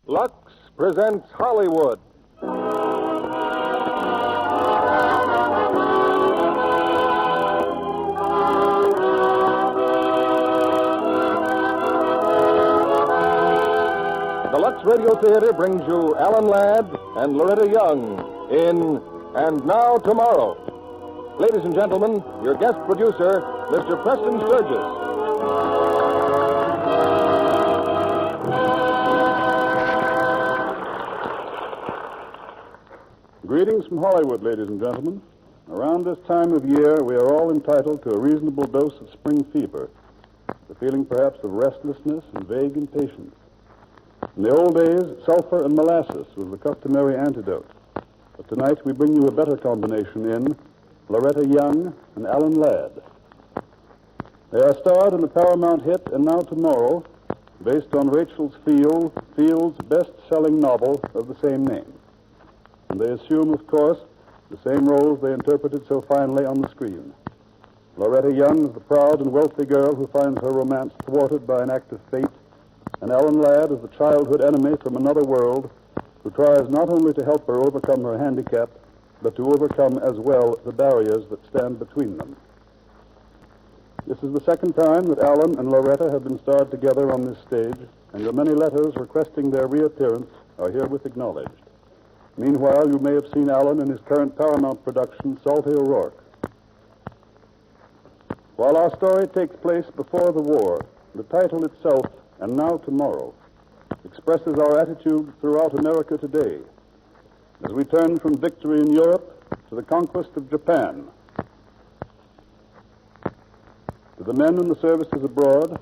Lux presents Hollywood. The Lux Radio Theatre brings you Alan Ladd and Loretta Young in And Now Tomorrow. Ladies and gentlemen, your guest producer, Mr. Preston Sturgis. Greetings from Hollywood, ladies and gentlemen. Around this time of year, we are all entitled to a reasonable dose of spring fever, the feeling perhaps of restlessness and vague impatience. In the old days, sulfur and molasses was the customary antidote. But tonight we bring you a better combination in Loretta Young and Alan Ladd. They are starred in the Paramount hit And Now Tomorrow, based on Rachel Field's best-selling novel of the same name. And they assume, of course, the same roles they interpreted so finely on the screen. Loretta Young is the proud and wealthy girl who finds her romance thwarted by an act of fate, and Alan Ladd is the childhood enemy from another world who tries not only to help her overcome her handicap, but to overcome as well the barriers that stand between them. This is the second time that Alan and Loretta have been starred together on this stage, and your many letters requesting their reappearance are herewith acknowledged. Meanwhile, you may have seen Alan in his current Paramount production, Salty O'Rourke. While our story takes place before the war, the title itself, And Now Tomorrow, expresses our attitude throughout America today, as we turn from victory in Europe to the conquest of Japan. To the men in the services abroad,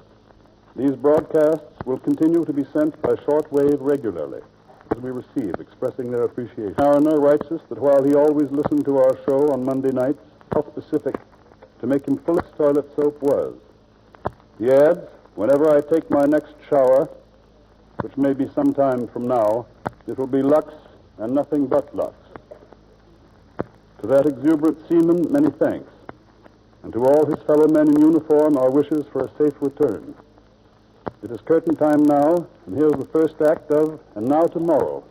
these broadcasts will continue to be sent by shortwave regularly, as we receive, expressing their appreciation. Mariner writes us that while he always listened to our show on Monday nights, how specific to make him full of toilet soap was. He adds, whenever I take my next shower, which may be some time from now, it will be Lux and nothing but Lux. To that exuberant seaman, many thanks. And to all his fellow men in uniform, our wishes for a safe return. It is curtain time now, and here's the first act of And Now Tomorrow,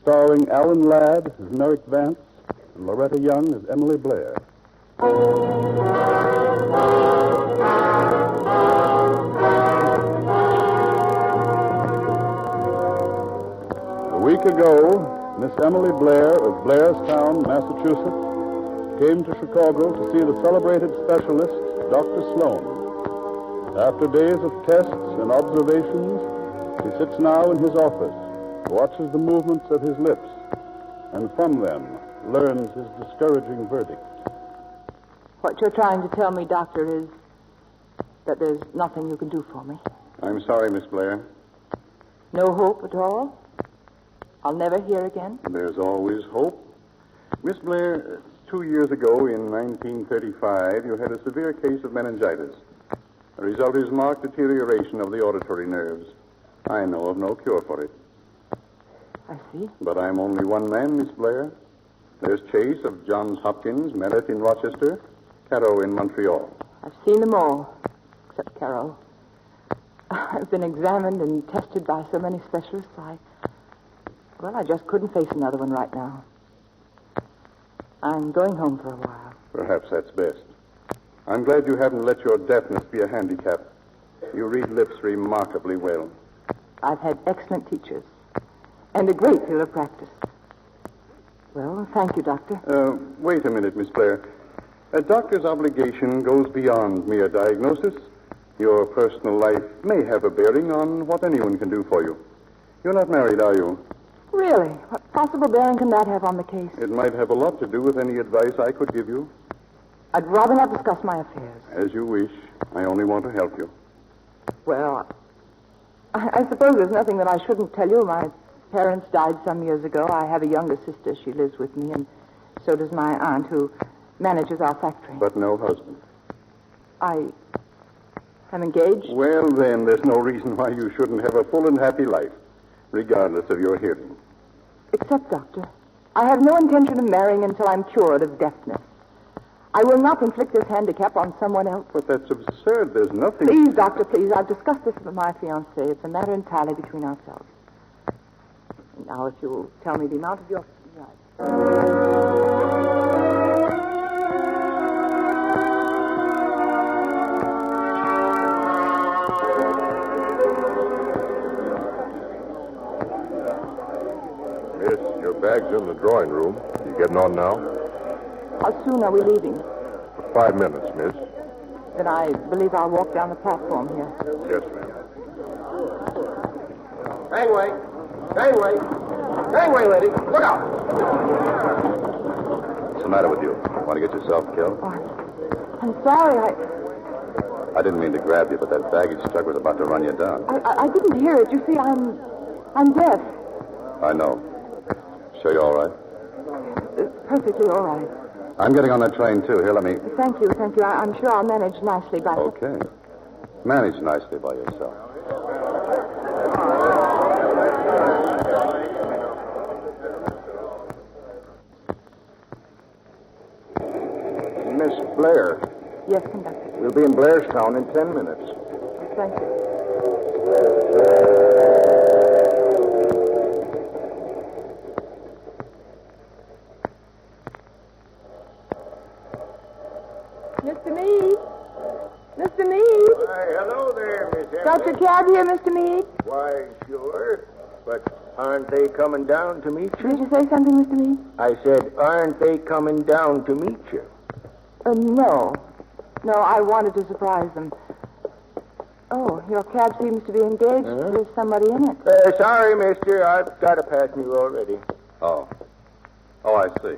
starring Alan Ladd as Merrick Vance and Loretta Young as Emily Blair. A week ago, Miss Emily Blair of Blairstown, Massachusetts, came to Chicago to see the celebrated specialist, Dr. Sloan. After days of tests and observations, he sits now in his office, watches the movements of his lips, and from them learns his discouraging verdict. What you're trying to tell me, Doctor, is that there's nothing you can do for me. I'm sorry, Miss Blair. No hope at all? I'll never hear again? There's always hope. Miss Blair, 2 years ago, in 1935, you had a severe case of meningitis. The result is marked deterioration of the auditory nerves. I know of no cure for it. I see. But I'm only one man, Miss Blair. There's Chase of Johns Hopkins, Merritt in Rochester, Caro in Montreal. I've seen them all, except Carol. I've been examined and tested by so many specialists, I just couldn't face another one right now. I'm going home for a while. Perhaps that's best. I'm glad you haven't let your deafness be a handicap. You read lips remarkably well. I've had excellent teachers and a great deal of practice. Well, thank you, Doctor. Wait a minute, Miss Blair. A doctor's obligation goes beyond mere diagnosis. Your personal life may have a bearing on what anyone can do for you. You're not married, are you? Really? What possible bearing can that have on the case? It might have a lot to do with any advice I could give you. I'd rather not discuss my affairs. As you wish. I only want to help you. Well, I suppose there's nothing that I shouldn't tell you. My parents died some years ago. I have a younger sister. She lives with me, and so does my aunt, who manages our factory. But no husband. I'm engaged. Well, then, there's no reason why you shouldn't have a full and happy life, regardless of your hearing. Except, Doctor, I have no intention of marrying until I'm cured of deafness. I will not inflict this handicap on someone else. But that's absurd. There's nothing... Please, Doctor, please. I've discussed this with my fiancé. It's a matter entirely between ourselves. Now, if you'll tell me the amount of your... Right. Miss, your bag's in the drawing room. You getting on now? How soon are we leaving? For 5 minutes, miss. Then I believe I'll walk down the platform here. Yes, ma'am. Gangway! Gangway! Gangway, lady! Look out! What's the matter with you? Want to get yourself killed? Oh, I'm sorry. I didn't mean to grab you, but that baggage truck was about to run you down. I didn't hear it. You see, I'm deaf. I know. Sure you're all right? Perfectly all right. I'm getting on that train, too. Here, let me... Thank you. I'm sure I'll manage nicely by... Okay. Manage nicely by yourself. Miss Blair. Yes, conductor. We'll be in Blairstown in 10 minutes. Thank you. Mr. Meade? Mr. Meade? Why, hello there, Miss Emily. Got your cab here, Mr. Meade? Why, sure. But aren't they coming down to meet you? Did you say something, Mr. Meade? I said, aren't they coming down to meet you? No. No, I wanted to surprise them. Oh, your cab seems to be engaged. Huh? There's somebody in it. Sorry, mister. I've got a passenger already. Oh. Oh, I see.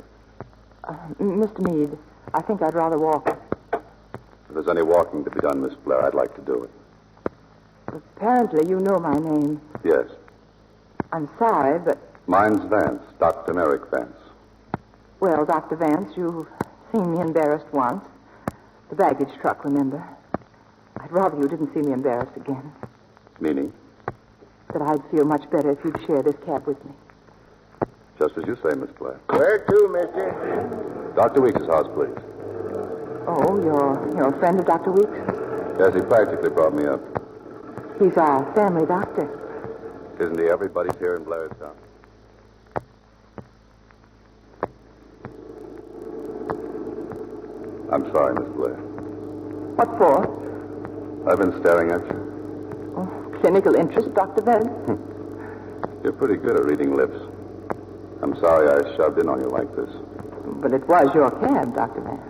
Mr. Meade, I think I'd rather walk. If there's any walking to be done, Miss Blair, I'd like to do it. Apparently, you know my name. Yes. I'm sorry, but... Mine's Vance, Dr. Merrick Vance. Well, Dr. Vance, you've seen me embarrassed once. The baggage truck, remember? I'd rather you didn't see me embarrassed again. Meaning? That I'd feel much better if you'd share this cab with me. Just as you say, Miss Blair. Where to, mister? Dr. Weeks' house, please. Oh, you're a friend of Dr. Weeks? Yes, he practically brought me up. He's our family doctor. Isn't he? Everybody's here in Blairstown. I'm sorry, Miss Blair. What for? I've been staring at you. Oh, clinical interest, Dr. Vance? You're pretty good at reading lips. I'm sorry I shoved in on you like this. But it was your cab, Dr. Vance.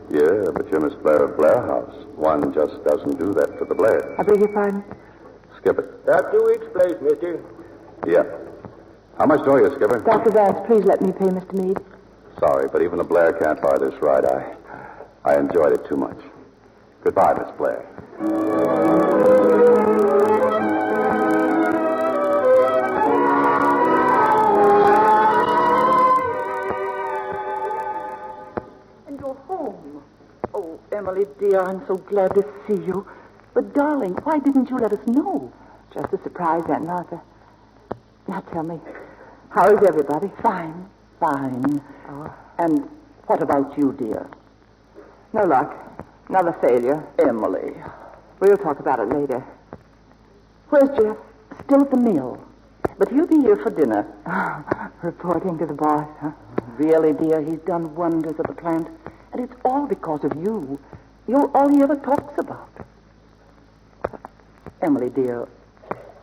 Yeah, but you're Miss Blair of Blair House. One just doesn't do that to the Blairs. I beg your pardon? Skip it. Dr. Weeks' place, mister. Yeah. How much do you, Skipper? Dr. Vance, please let me pay Mr. Meade. Sorry, but even a Blair can't buy this ride. I enjoyed it too much. Goodbye, Miss Blair. And you're home. Oh, Emily, dear, I'm so glad to see you. But, darling, why didn't you let us know? Just a surprise, Aunt Martha. Now tell me, how is everybody? Fine. Oh. And what about you, dear? No luck. Another failure. Emily. We'll talk about it later. Where's Jeff? Still at the mill. But he'll be here for dinner. Reporting to the boss, huh? Really, dear, he's done wonders at the plant. And it's all because of you. You're all he ever talks about. Emily, dear,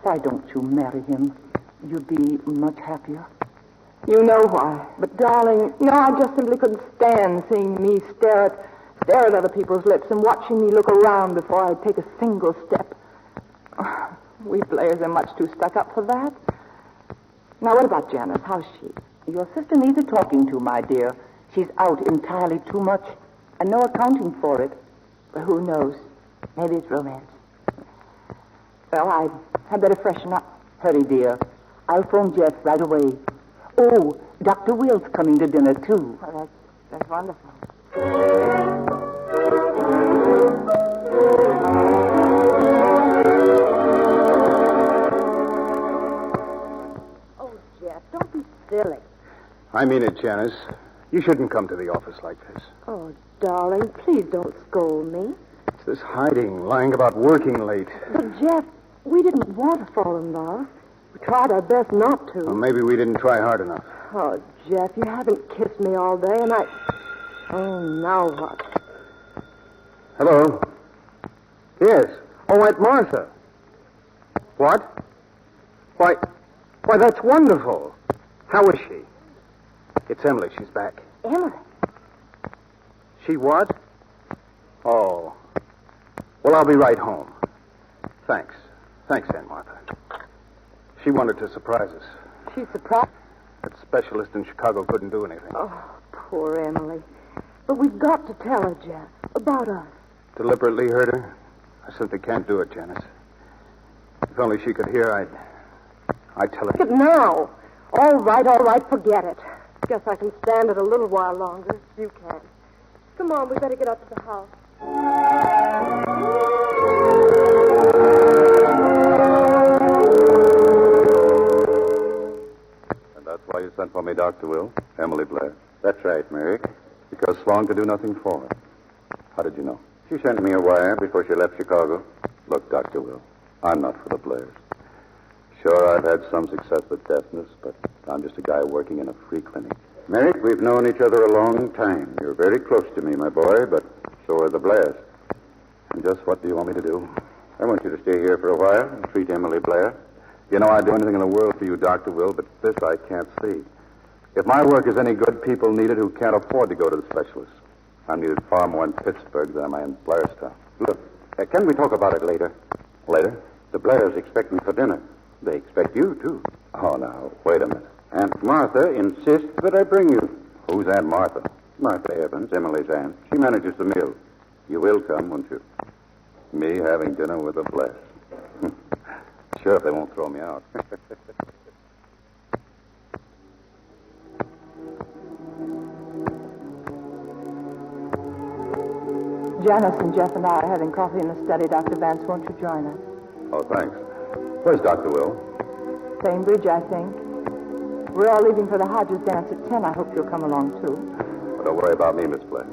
why don't you marry him? You'd be much happier. You know why. But, darling, no, I just simply couldn't stand seeing me stare at other people's lips and watching me look around before I'd take a single step. We Blairs are much too stuck up for that. Now, what about Janice? How's she? Your sister needs a talking to, my dear. She's out entirely too much, and no accounting for it. Well, who knows? Maybe it's romance. Well, I'd better freshen up. Hurry, dear. I'll phone Jeff right away. Oh, Dr. Will's coming to dinner, too. Well, that's wonderful. Oh, Jeff, don't be silly. I mean it, Janice. You shouldn't come to the office like this. Oh, darling, please don't scold me. It's this hiding, lying about working late. But, Jeff, we didn't want to fall in love. We tried our best not to. Well, maybe we didn't try hard enough. Oh, Jeff, you haven't kissed me all day, and I... Oh, now what? Hello? Yes. Oh, Aunt Martha. What? Why, that's wonderful. How is she? It's Emily. She's back. Emily? She what? Oh. Well, I'll be right home. Thanks. Thanks, Aunt Martha. She wanted to surprise us. She's surprised. That specialist in Chicago couldn't do anything. Oh, poor Emily. But we've got to tell her, Jeff, about us. Deliberately hurt her? I simply can't do it, Janice. If only she could hear, I'd tell her. Look at now. All right, forget it. Guess I can stand it a little while longer. You can. Come on, we better get up to the house. And that's why you sent for me, Dr. Will? Emily Blair. That's right, Merrick. Because Sloan could do nothing for her. How did you know? She sent me a wire before she left Chicago. Look, Dr. Will, I'm not for the Blairs. Sure, I've had some success with deafness, but I'm just a guy working in a free clinic. Merrick, we've known each other a long time. You're very close to me, my boy, but so are the Blairs. And just what do you want me to do? I want you to stay here for a while and treat Emily Blair. You know, I'd do anything in the world for you, Dr. Will, but this I can't see. If my work is any good, people need it who can't afford to go to the specialist. I'm needed far more in Pittsburgh than I am in Blairstown. Look, can we talk about it later? Later? The Blairs expect me for dinner. They expect you, too. Oh, now, wait a minute. Aunt Martha insists that I bring you. Who's Aunt Martha? Martha Evans, Emily's aunt. She manages the meal. You will come, won't you? Me having dinner with a Blairs. Sure, if they won't throw me out. Janice and Jeff and I are having coffee in the study. Dr. Vance, won't you join us? Oh, thanks. Where's Dr. Will? Cambridge, I think. We're all leaving for the Hodges dance at 10. I hope you'll come along, too. Well, don't worry about me, Miss Blair.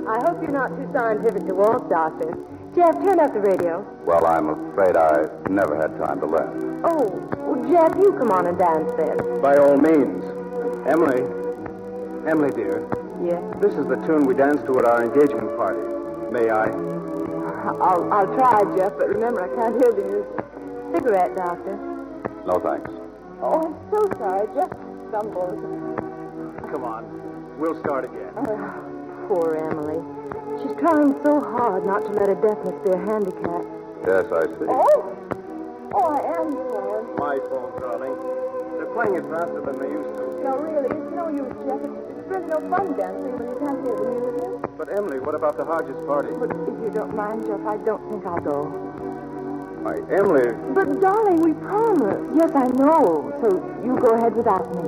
I hope you're not too scientific to walk, Doctor. Jeff, turn up the radio. Well, I'm afraid I never had time to learn. Oh, well, Jeff, you come on and dance then. By all means. Emily, dear, Yes? this is the tune we danced to at our engagement party. May I? I'll try, Jeff, but remember, I can't hear the music. Cigarette, Doctor. No, thanks. Oh, I'm so sorry. Jeff stumbled. Come on. We'll start again. Poor Emily. She's trying so hard not to let her deafness be a handicap. Yes, I see. Oh, I am sorry. My fault, darling. They're playing it faster than they used to. No, really, it's no use, Jeff. It's really no fun dancing when you can't hear the music. But, Emily, what about the Hodges party? But if you don't mind, Jeff, I don't think I'll go. Why, Emily... But, darling, we promised. Yes, I know. So you go ahead without me.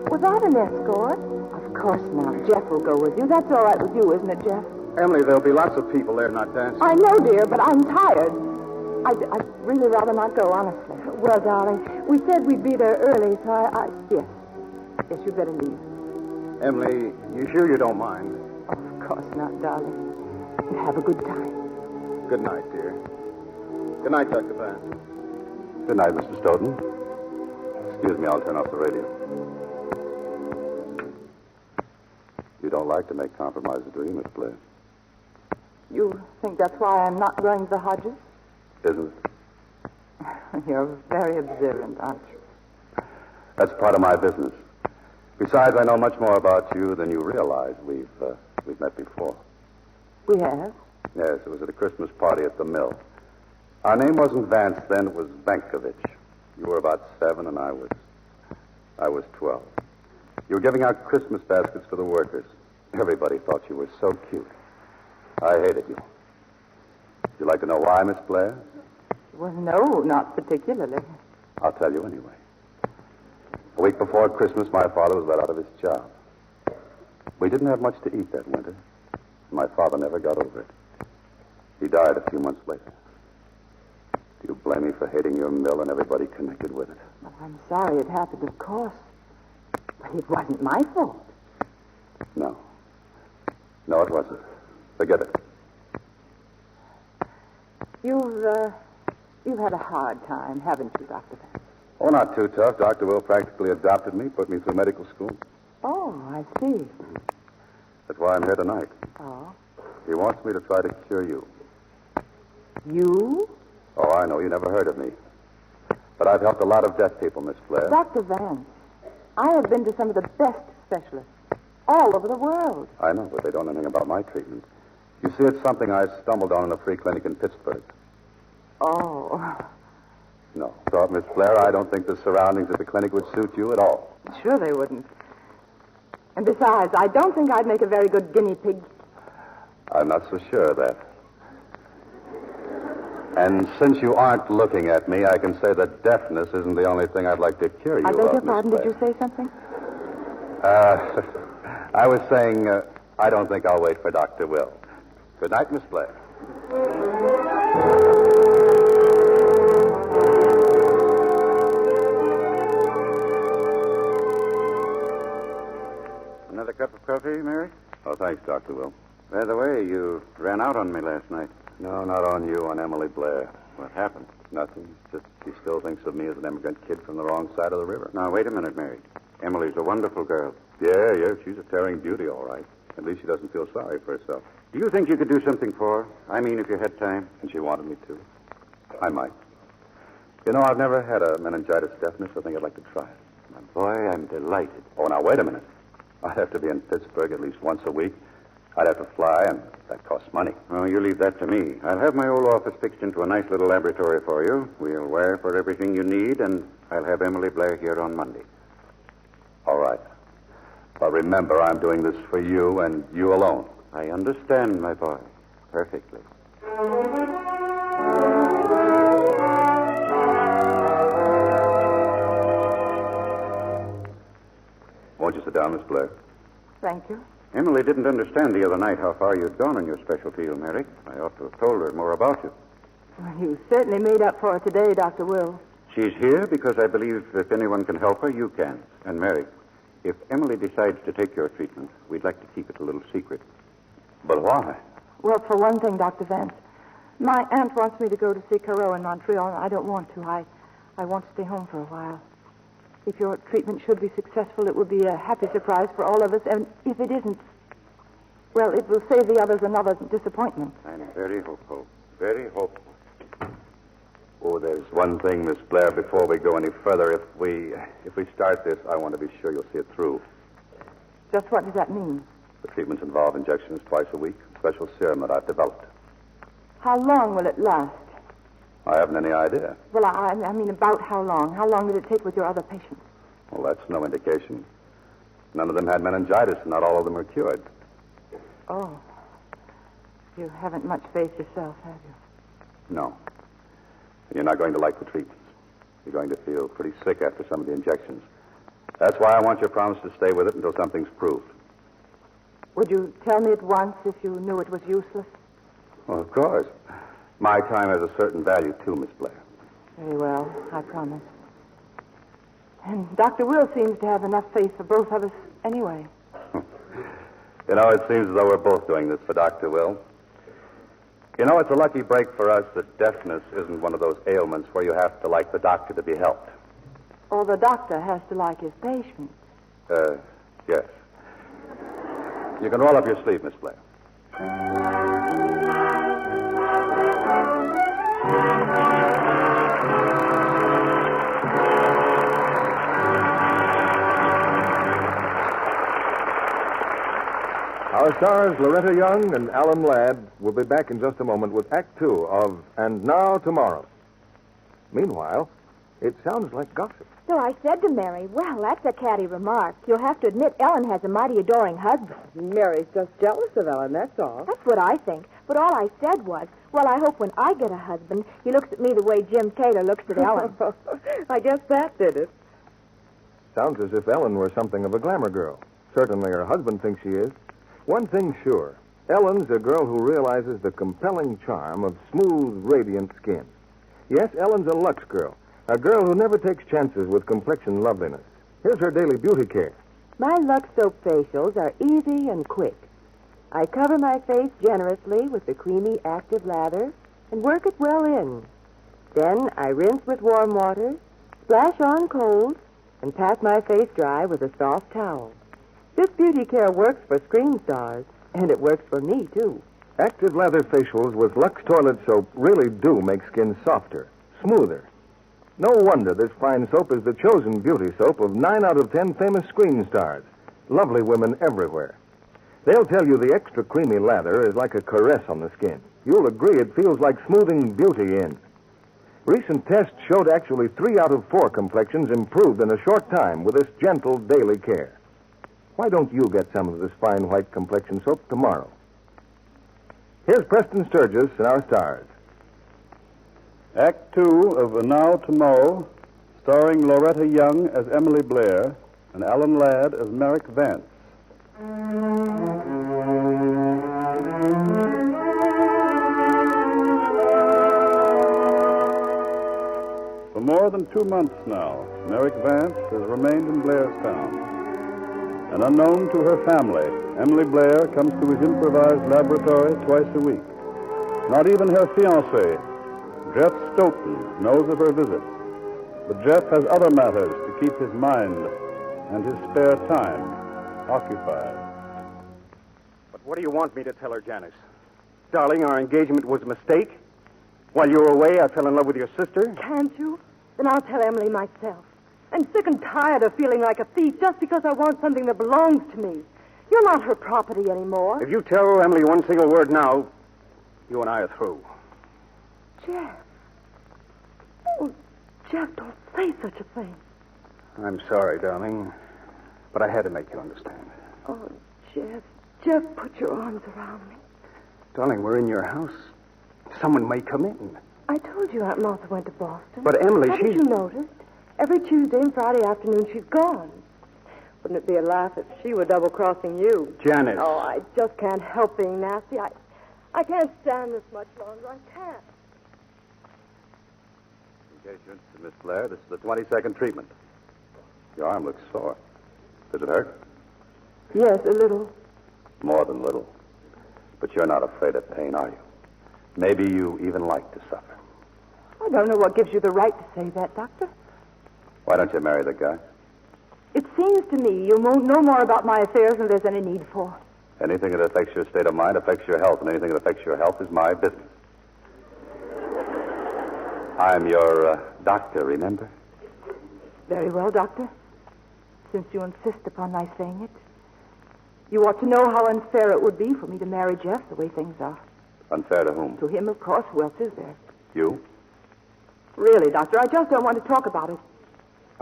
Without an escort? Of course not. Jeff will go with you. That's all right with you, isn't it, Jeff? Emily, there'll be lots of people there not dancing. I know, dear, but I'm tired. I'd really rather not go, honestly. Well, darling, we said we'd be there early, so yes. Yes, you'd better leave. Emily, you sure you don't mind? Of course not, darling. You have a good time. Good night, dear. Good night, Dr. Vance. Good night, Mr. Stoughton. Excuse me, I'll turn off the radio. You don't like to make compromises, do you, Miss Blair? You think that's why I'm not going to the Hodges? Isn't it? You're very observant, aren't you? That's part of my business. Besides, I know much more about you than you realize. We've met before. We have? Yes, it was at a Christmas party at the mill. Our name wasn't Vance then, it was Bankovich. You were about 7 and I was 12. You were giving out Christmas baskets for the workers. Everybody thought you were so cute. I hated you. Would you like to know why, Miss Blair? Well, no, not particularly. I'll tell you anyway. A week before Christmas, my father was let out of his job. We didn't have much to eat that winter. My father never got over it. He died a few months later. Do you blame me for hating your mill and everybody connected with it? Well, I'm sorry it happened, of course. But it wasn't my fault. No. No, it wasn't. Forget it. You've had a hard time, haven't you, Dr. Vance? Oh, not too tough. Dr. Will practically adopted me, put me through medical school. Oh, I see. That's why I'm here tonight. Oh. He wants me to try to cure you. You? Oh, I know. You never heard of me. But I've helped a lot of deaf people, Miss Blair. Dr. Vance, I have been to some of the best specialists all over the world. I know, but they don't know anything about my treatment. You see, it's something I stumbled on in a free clinic in Pittsburgh. Oh. No. So, Miss Blair, I don't think the surroundings of the clinic would suit you at all. Sure they wouldn't. And besides, I don't think I'd make a very good guinea pig. I'm not so sure of that. And since you aren't looking at me, I can say that deafness isn't the only thing I'd like to cure you I of, beg your Miss pardon, Blair. did you say something? I was saying I don't think I'll wait for Dr. Will. Good night, Miss Blair. Another cup of coffee, Mary? Oh, thanks, Dr. Will. By the way, you ran out on me last night. No, not on you, on Emily Blair. What happened? Nothing. Just she still thinks of me as an immigrant kid from the wrong side of the river. Now, wait a minute, Mary. Emily's a wonderful girl. Yeah, she's a tearing beauty, all right. At least she doesn't feel sorry for herself. Do you think you could do something for her? I mean, if you had time. And she wanted me to. I might. You know, I've never had a meningitis deafness. I think I'd like to try it. My boy, I'm delighted. Oh, now, wait a minute. I'd have to be in Pittsburgh at least once a week. I'd have to fly, and that costs money. Oh, you leave that to me. I'll have my old office fixed into a nice little laboratory for you. We'll wire for everything you need, and I'll have Emily Blair here on Monday. All right. But remember, I'm doing this for you and you alone. I understand, my boy. Perfectly. Won't you sit down, Miss Blair? Thank you. Emily didn't understand the other night how far you'd gone in your special field, Mary. I ought to have told her more about you. Well, you certainly made up for it today, Dr. Will. She's here because I believe if anyone can help her, you can. And Mary, if Emily decides to take your treatment, we'd like to keep it a little secret. But why? Well, for one thing, Dr. Vance, my aunt wants me to go to see Caro in Montreal, and I don't want to. I want to stay home for a while. If your treatment should be successful, it will be a happy surprise for all of us. And if it isn't, well, it will save the others another disappointment. I'm very hopeful. Very hopeful. Oh, there's one thing, Miss Blair, before we go any further. If we start this, I want to be sure you'll see it through. Just what does that mean? The treatments involve injections twice a week, a special serum that I've developed. How long will it last? I haven't any idea. Well, I mean, about how long? How long did it take with your other patients? Well, that's no indication. None of them had meningitis, and not all of them are cured. Oh. You haven't much faith yourself, have you? No. And you're not going to like the treatments. You're going to feel pretty sick after some of the injections. That's why I want your promise to stay with it until something's proved. Would you tell me at once if you knew it was useless? Well, of course. My time has a certain value, too, Miss Blair. Very well, I promise. And Dr. Will seems to have enough faith for both of us anyway. You know, it seems as though we're both doing this for Dr. Will. You know, it's a lucky break for us that deafness isn't one of those ailments where you have to like the doctor to be helped. Or the doctor has to like his patient. Yes. You can roll up your sleeve, Miss Blair. Our stars, Loretta Young and Alan Ladd, will be back in just a moment with Act Two of And Now Tomorrow. Meanwhile, it sounds like gossip. So I said to Mary, well, that's a catty remark. You'll have to admit Ellen has a mighty adoring husband. Mary's just jealous of Ellen, that's all. That's what I think. But all I said was, well, I hope when I get a husband, he looks at me the way Jim Taylor looks at Ellen. I guess that did it. Sounds as if Ellen were something of a glamour girl. Certainly her husband thinks she is. One thing's sure. Ellen's a girl who realizes the compelling charm of smooth, radiant skin. Yes, Ellen's a Lux girl. A girl who never takes chances with complexion loveliness. Here's her daily beauty care. My Lux soap facials are easy and quick. I cover my face generously with the creamy active lather and work it well in. Then I rinse with warm water, Splash on cold and pat my face dry with a soft towel. This beauty care works for screen stars, and it works for me, too. Active lather facials with Lux toilet soap really do make skin softer, smoother. No wonder this fine soap is the chosen beauty soap of 9 out of 10 famous screen stars. Lovely women everywhere. They'll tell you the extra creamy lather is like a caress on the skin. You'll agree it feels like smoothing beauty in. Recent tests showed actually 3 out of 4 complexions improved in a short time with this gentle daily care. Why don't you get some of this fine white complexion soap tomorrow? Here's Preston Sturgis and our stars. Act 2 of A Now Tomorrow, starring Loretta Young as Emily Blair and Alan Ladd as Merrick Vance. For more than 2 months now, Merrick Vance has remained in Blairstown. And unknown to her family, Emily Blair comes to his improvised laboratory twice a week. Not even her fiancé, Jeff Stoughton, knows of her visit. But Jeff has other matters to keep his mind and his spare time occupied. But what do you want me to tell her, Janice? Darling, our engagement was a mistake. While you were away, I fell in love with your sister. Can't you? Then I'll tell Emily myself. I'm sick and tired of feeling like a thief just because I want something that belongs to me. You're not her property anymore. If you tell Emily one single word now, you and I are through. Jeff. Oh, Jeff, don't say such a thing. I'm sorry, darling, but I had to make you understand. Oh, Jeff. Jeff, put your arms around me. Darling, we're in your house. Someone may come in. I told you Aunt Martha went to Boston. But Emily, Haven't you noticed? Every Tuesday and Friday afternoon she's gone. Wouldn't it be a laugh if she were double-crossing you? Janice. Oh, I just can't help being nasty. I can't stand this much longer. I can't. Engagement to Miss Blair. This is the 22nd treatment. Your arm looks sore. Does it hurt? Yes, a little. More than little. But you're not afraid of pain, are you? Maybe you even like to suffer. I don't know what gives you the right to say that, Doctor. Why don't you marry the guy? It seems to me you won't know more about my affairs than there's any need for. Anything that affects your state of mind affects your health, and anything that affects your health is my business. I'm your doctor, remember? Very well, Doctor. Since you insist upon my saying it. You ought to know how unfair it would be for me to marry Jeff the way things are. Unfair to whom? To him, of course. Who else is there? You? Really, Doctor, I just don't want to talk about it.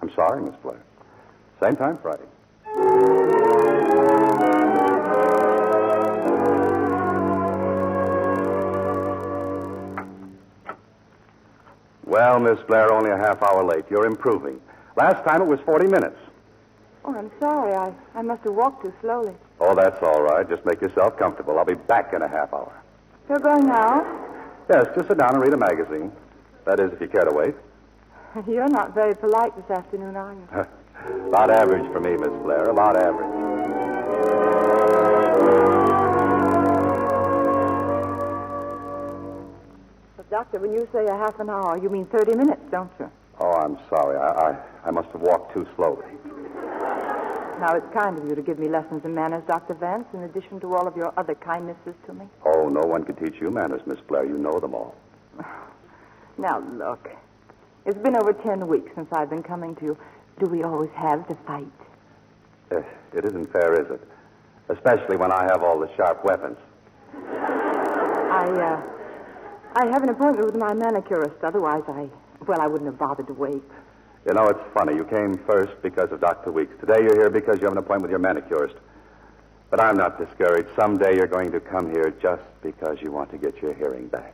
I'm sorry, Miss Blair. Same time Friday. Well, Miss Blair, only a half hour late. You're improving. Last time it was 40 minutes. Oh, I'm sorry. I must have walked too slowly. Oh, that's all right. Just make yourself comfortable. I'll be back in a half hour. You're going now? Yes, just sit down and read a magazine. That is, if you care to wait. You're not very polite this afternoon, are you? About average for me, Miss Blair. About average. But, Doctor, when you say a half an hour, you mean 30 minutes, don't you? Oh, I'm sorry. I must have walked too slowly. Now, it's kind of you to give me lessons in manners, Dr. Vance, in addition to all of your other kindnesses to me. Oh, no one can teach you manners, Miss Blair. You know them all. Now, look. It's been over 10 weeks since I've been coming to you. Do we always have to fight? It isn't fair, is it? Especially when I have all the sharp weapons. I have an appointment with my manicurist. Otherwise, I wouldn't have bothered to wait. You know, it's funny. You came first because of Dr. Weeks. Today you're here because you have an appointment with your manicurist. But I'm not discouraged. Someday you're going to come here just because you want to get your hearing back.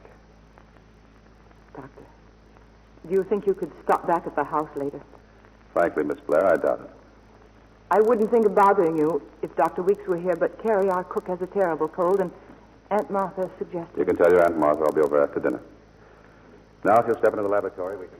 Doctor, do you think you could stop back at the house later? Frankly, Miss Blair, I doubt it. I wouldn't think of bothering you if Dr. Weeks were here, but Carrie, our cook, has a terrible cold, and Aunt Martha suggested... You can tell your Aunt Martha I'll be over after dinner. Now, if you'll step into the laboratory, we can...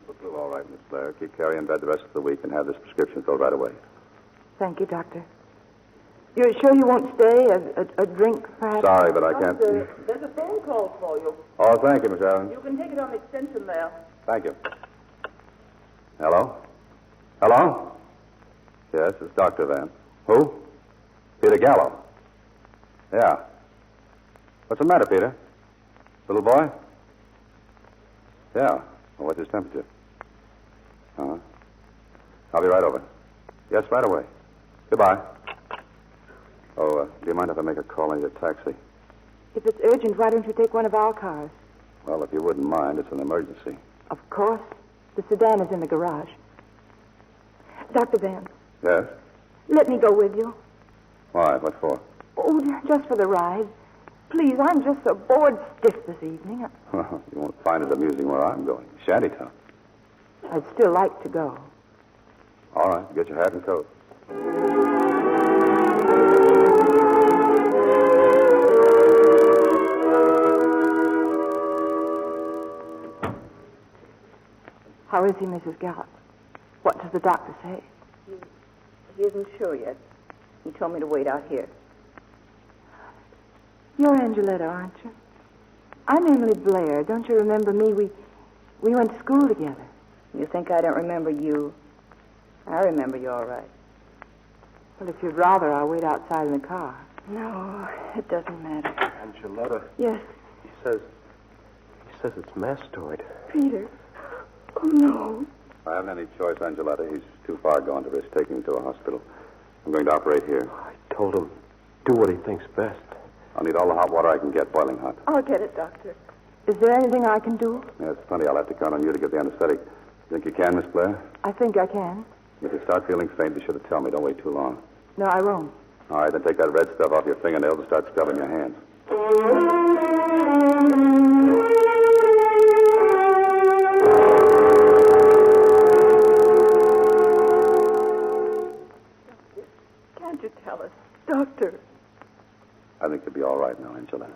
Look blue all right, Miss Blair. Keep Carrie in bed the rest of the week and have this prescription filled right away. Thank you, Doctor. You're sure you won't stay? A drink, perhaps? Sorry, but I can't. There's a phone call for you. Oh, thank you, Miss Allen. You can take it on the extension there. Thank you. Hello? Hello? Yes, it's Dr. Van. Who? Peter Gallo. Yeah. What's the matter, Peter? Little boy? Yeah. Well, what's his temperature? Uh-huh. I'll be right over. Yes, right away. Goodbye. Oh, do you mind if I make a call on your taxi? If it's urgent, why don't you take one of our cars? Well, if you wouldn't mind, it's an emergency. Of course. The sedan is in the garage. Dr. Van, Yes? let me go with you. Why? What for? Oh, just for the ride. Please, I'm just so bored stiff this evening. You won't find it amusing where I'm going. Shantytown. I'd still like to go. All right, get your hat and coat. How is he, Mrs. Gallup? What does the doctor say? He isn't sure yet. He told me to wait out here. You're Angeletta, aren't you? I'm Emily Blair. Don't you remember me? We went to school together. You think I don't remember you? I remember you all right. Well, if you'd rather, I'll wait outside in the car. No, it doesn't matter. Angeletta, Yes, he says it's mastoid. Peter. Oh, no. I haven't any choice, Angeletta. He's too far gone to risk taking him to a hospital. I'm going to operate here. I told him, do what he thinks best. I'll need all the hot water I can get, boiling hot. I'll get it, Doctor. Is there anything I can do? Yes, plenty. I'll have to count on you to get the anesthetic. Think you can, Miss Blair? I think I can. If you start feeling faint, be sure to tell me. Don't wait too long. No, I won't. All right, then take that red stuff off your fingernails and start scrubbing your hands. Can't you tell us? Doctor. I think you'll be all right now, Angelina.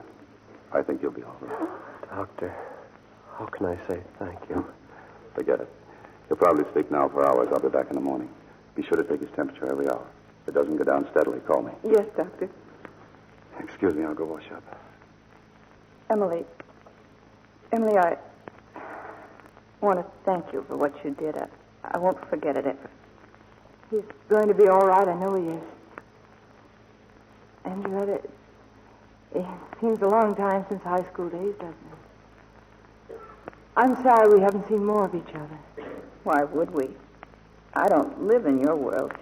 I think you'll be all right. Doctor, how can I say thank you? Forget it. He'll probably sleep now for hours. I'll be back in the morning. Be sure to take his temperature every hour. If it doesn't go down steadily, call me. Yes, Doctor. Excuse me, I'll go wash up. Emily, I want to thank you for what you did. I won't forget it ever. He's going to be all right. I know he is. Angela, it seems a long time since high school days, doesn't it? I'm sorry we haven't seen more of each other. Why would we? I don't live in your world.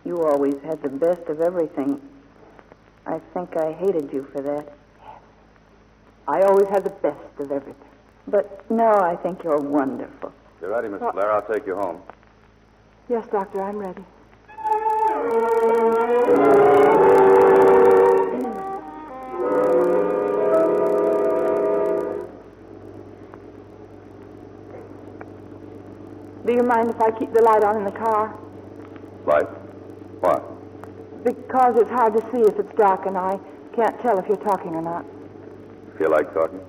You always had the best of everything. I think I hated you for that. I always had the best of everything. But now I think you're wonderful. You're ready, Miss Blair. I'll take you home. Yes, Doctor, I'm ready. Do you mind if I keep the light on in the car? Light? What? Because it's hard to see if it's dark and I can't tell if you're talking or not. Feel like talking?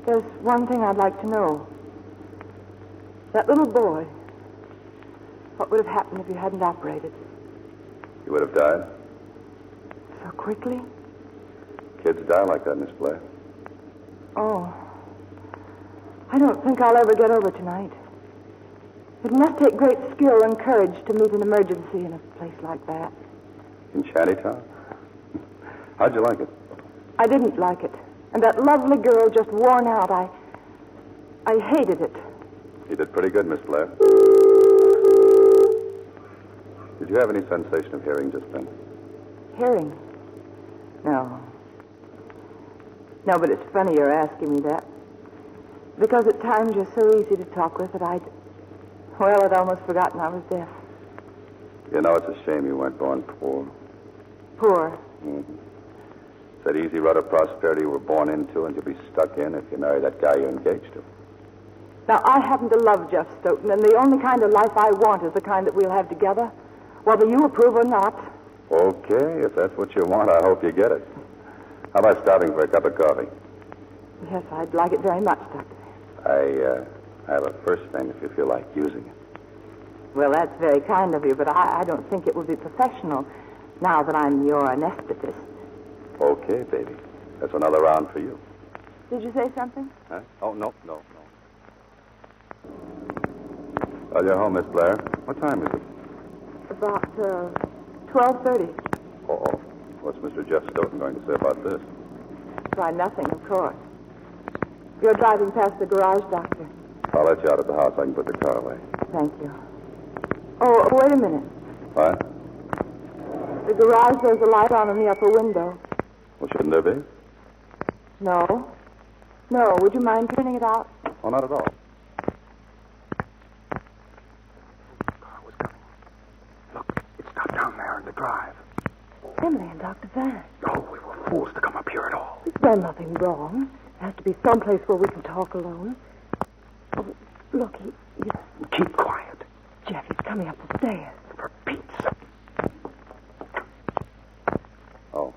There's one thing I'd like to know. That little boy, what would have happened if you hadn't operated? You would have died? So quickly? Kids die like that, Miss Blair. Oh. I don't think I'll ever get over tonight. It must take great skill and courage to meet an emergency in a place like that. In Shantytown? How'd you like it? I didn't like it. And that lovely girl just worn out. I hated it. You did pretty good, Miss Blair. Did you have any sensation of hearing just then? Hearing? No. No, but it's funny you're asking me that. Because at times you're so easy to talk with that I'd almost forgotten I was deaf. You know, it's a shame you weren't born poor. Poor? Mm-hmm. It's that easy rut of prosperity you were born into and you'll be stuck in if you marry that guy you're engaged to. Now, I happen to love Jeff Stoughton, and the only kind of life I want is the kind that we'll have together, whether you approve or not. Okay, if that's what you want, I hope you get it. How about stopping for a cup of coffee? Yes, I'd like it very much, Doctor. I have a first name if you feel like using it. Well, that's very kind of you, but I don't think it would be professional. now that I'm your anesthetist. Okay, baby. That's another round for you. Did you say something? Huh? Oh, no. Well, you're home, Miss Blair. What time is it? About 12:30. Oh. What's Mr. Jeff Stoughton going to say about this? Why, nothing, of course. You're driving past the garage, Doctor. I'll let you out of the house. I can put the car away. Thank you. Oh, wait a minute. What? The garage, there's a light on in the upper window. Well, shouldn't there be? No. Would you mind turning it out? Oh, not at all. The car was coming. Look, it stopped down there in the drive. Emily and Dr. Van. Oh, we were fools to come up here at all. We've done nothing wrong. There has to be someplace where we can talk alone. Oh, look, Keep quiet. Jeff, he's coming up the stairs. For Pete's sake. Oh.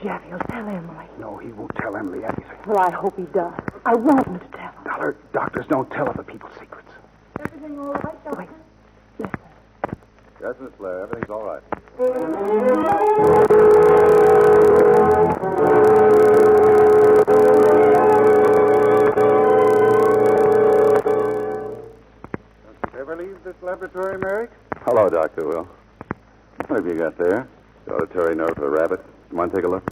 Jeff, he'll tell Emily. No, he won't tell Emily anything. Well, I hope he does. I want him to tell her. Dollar, doctors don't tell other people's secrets. Everything all right, Doctor? Wait. Listen. Yes, Miss Blair. Everything's all right. Don't you ever leave this laboratory, Merrick? Hello, Dr. Will. What have you got there? The auditory nerve of a rabbit. You want to take a look?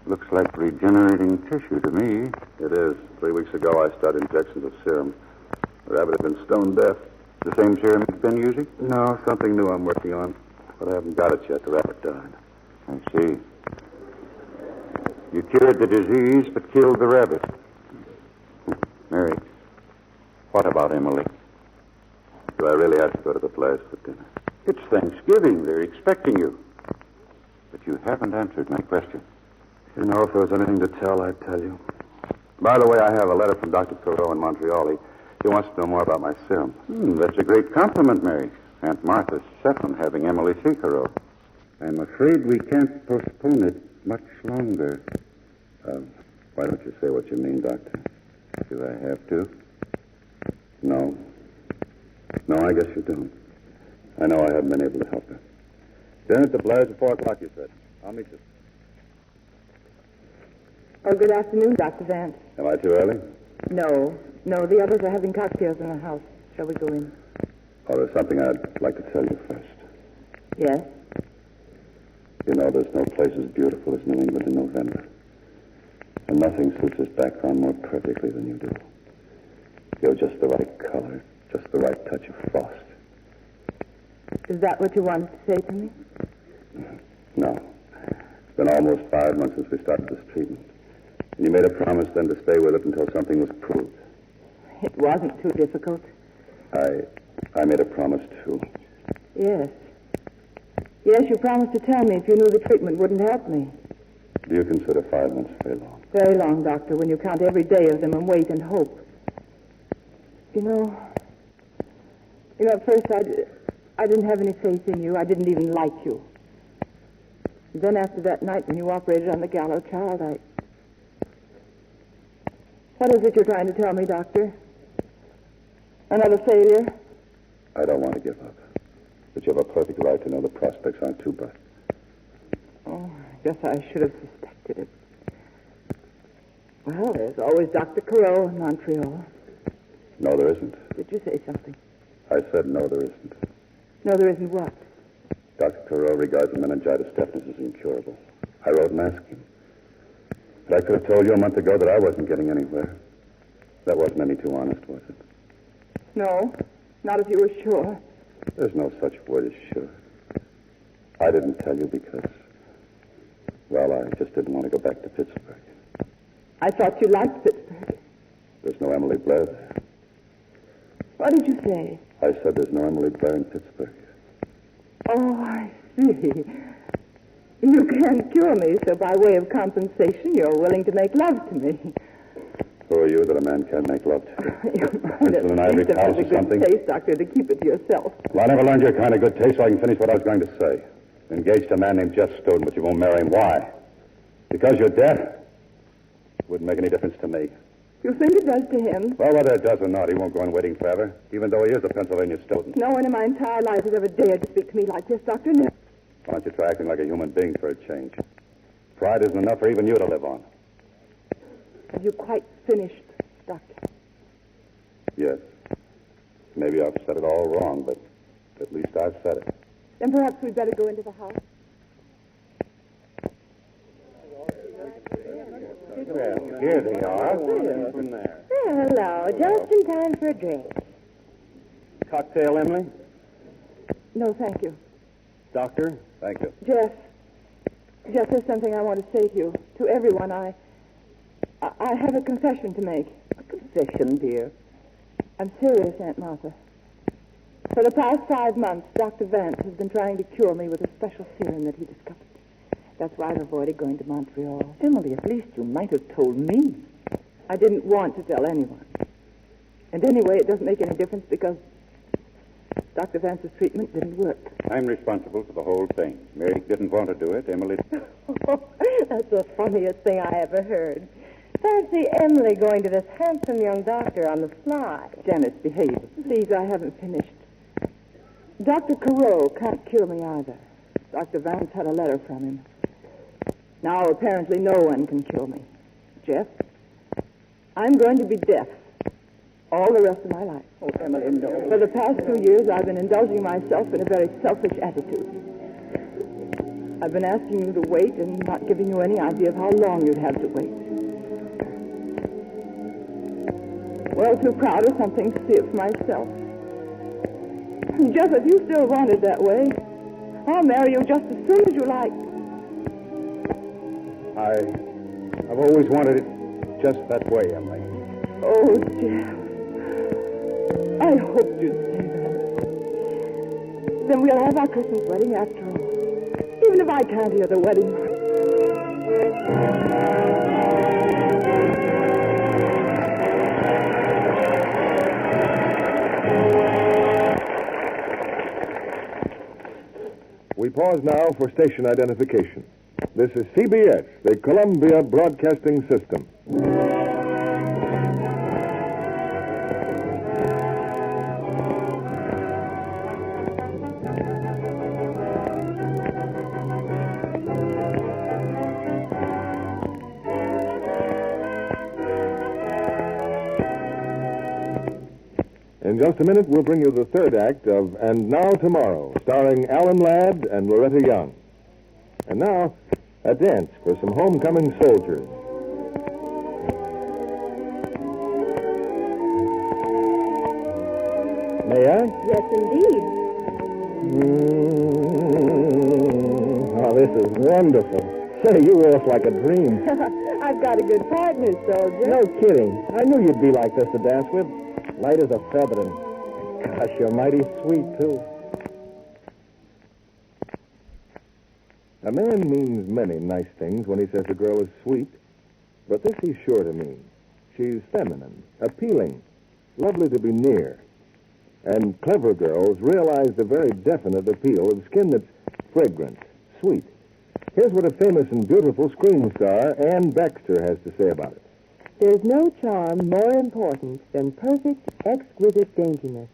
Looks like regenerating tissue to me. It is. 3 weeks ago, I started injections of serum. The rabbit had been stone deaf. The same serum you've been using? No, something new I'm working on. But I haven't got it yet. The rabbit died. I see. You cured the disease, but killed the rabbit. Mary, what about Emily? Do I really have to go to the place for dinner? It's Thanksgiving. They're expecting you. But you haven't answered my question. You know, if there was anything to tell, I'd tell you. By the way, I have a letter from Dr. Thoreau in Montreal. He wants to know more about my serum. That's a great compliment, Mary. Aunt Martha's set on having Emily see Thoreau. I'm afraid we can't postpone it much longer. Why don't you say what you mean, Doctor? Do I have to? No. No, I guess you don't. I know I haven't been able to help her. Dinner at the Blairs at 4 o'clock, you said. I'll meet you. Oh, good afternoon, Dr. Vance. Am I too early? No, the others are having cocktails in the house. Shall we go in? Oh, there's something I'd like to tell you first. Yes? You know, there's no place as beautiful as New England in November. And nothing suits this background more perfectly than you do. You're just the right color, just the right touch of frost. Is that what you wanted to say to me? No. It's been almost 5 months since we started this treatment. And you made a promise then to stay with it until something was proved. It wasn't too difficult. I made a promise, too. Yes. Yes, you promised to tell me if you knew the treatment wouldn't help me. Do you consider 5 months very long? Very long, Doctor, when you count every day of them and wait and hope. You know, at first I didn't have any faith in you. I didn't even like you. And then after that night when you operated on the Gallo child, What is it you're trying to tell me, Doctor? Another failure? I don't want to give up. But you have a perfect right to know the prospects aren't too bright. Oh, I guess I should have suspected it. Well, there's always Dr. Carroll in Montreal. No, there isn't. Did you say something? I said no, there isn't. No, there isn't what? Dr. Carroll regards the meningitis deafness as incurable. I wrote and asked him. But I could have told you a month ago that I wasn't getting anywhere. That wasn't any too honest, was it? No, not if you were sure. There's no such word as sure. I didn't tell you because, well, I just didn't want to go back to Pittsburgh. I thought you liked Pittsburgh. There's no Emily Blair there. What did you say? I said there's no Emily Blair in Pittsburgh. Oh, I see. You can't cure me, so by way of compensation, you're willing to make love to me. Who are you that a man can't make love to? You might It's an ivory palace have a or something? good taste, Doctor, to keep it to yourself. Well, I never learned your kind of good taste, so I can finish what I was going to say. You're engaged to a man named Jeff Stoughton, but you won't marry him. Why? Because you're deaf? It wouldn't make any difference to me. You think it does to him? Well, whether it does or not, he won't go on waiting forever, even though he is a Pennsylvania student. No one in my entire life has ever dared to speak to me like this, Doctor. No. Why don't you try acting like a human being for a change? Pride isn't enough for even you to live on. Have you quite finished, Doctor? Yes. Maybe I've said it all wrong, but at least I've said it. Then perhaps we'd better go into the house. Well, here they are. From there. Oh, hello. Just in time for a drink. Cocktail, Emily? No, thank you. Doctor? Thank you. Jeff, there's something I want to say to you, to everyone. I have a confession to make. A confession, dear. I'm serious, Aunt Martha. For the past 5 months, Dr. Vance has been trying to cure me with a special serum that he discovered. That's why I've avoided going to Montreal. Emily, at least you might have told me. I didn't want to tell anyone. And anyway, it doesn't make any difference because Dr. Vance's treatment didn't work. I'm responsible for the whole thing. Mary didn't want to do it. Emily... That's the funniest thing I ever heard. Fancy Emily going to this handsome young doctor on the fly. Janice, behave. Please, I haven't finished. Dr. Carreau can't cure me either. Dr. Vance had a letter from him. Now, apparently, no one can cure me. Jeff, I'm going to be deaf all the rest of my life. Oh, Emily, no. For the past 2 years, I've been indulging myself in a very selfish attitude. I've been asking you to wait and not giving you any idea of how long you'd have to wait. Well, too proud or something to see it for myself. Jeff, if you still want it that way, I'll marry you just as soon as you like. I've always wanted it just that way, Emily. Oh, Jeff. I hoped you'd say that. Then we'll have our Christmas wedding after all. Even if I can't hear the wedding march. We pause now for station identification. This is CBS, the Columbia Broadcasting System. In just a minute, we'll bring you the third act of And Now Tomorrow, starring Alan Ladd and Loretta Young. And now, a dance for some homecoming soldiers. May I? Yes, indeed. Oh, this is wonderful. Say, you walk like a dream. I've got a good partner, soldier. No kidding. I knew you'd be like this to dance with. Light as a feather, and gosh, you're mighty sweet, too. A man means many nice things when he says a girl is sweet, but this he's sure to mean. She's feminine, appealing, lovely to be near. And clever girls realize the very definite appeal of skin that's fragrant, sweet. Here's what a famous and beautiful screen star, Ann Baxter, has to say about it. There's no charm more important than perfect, exquisite daintiness.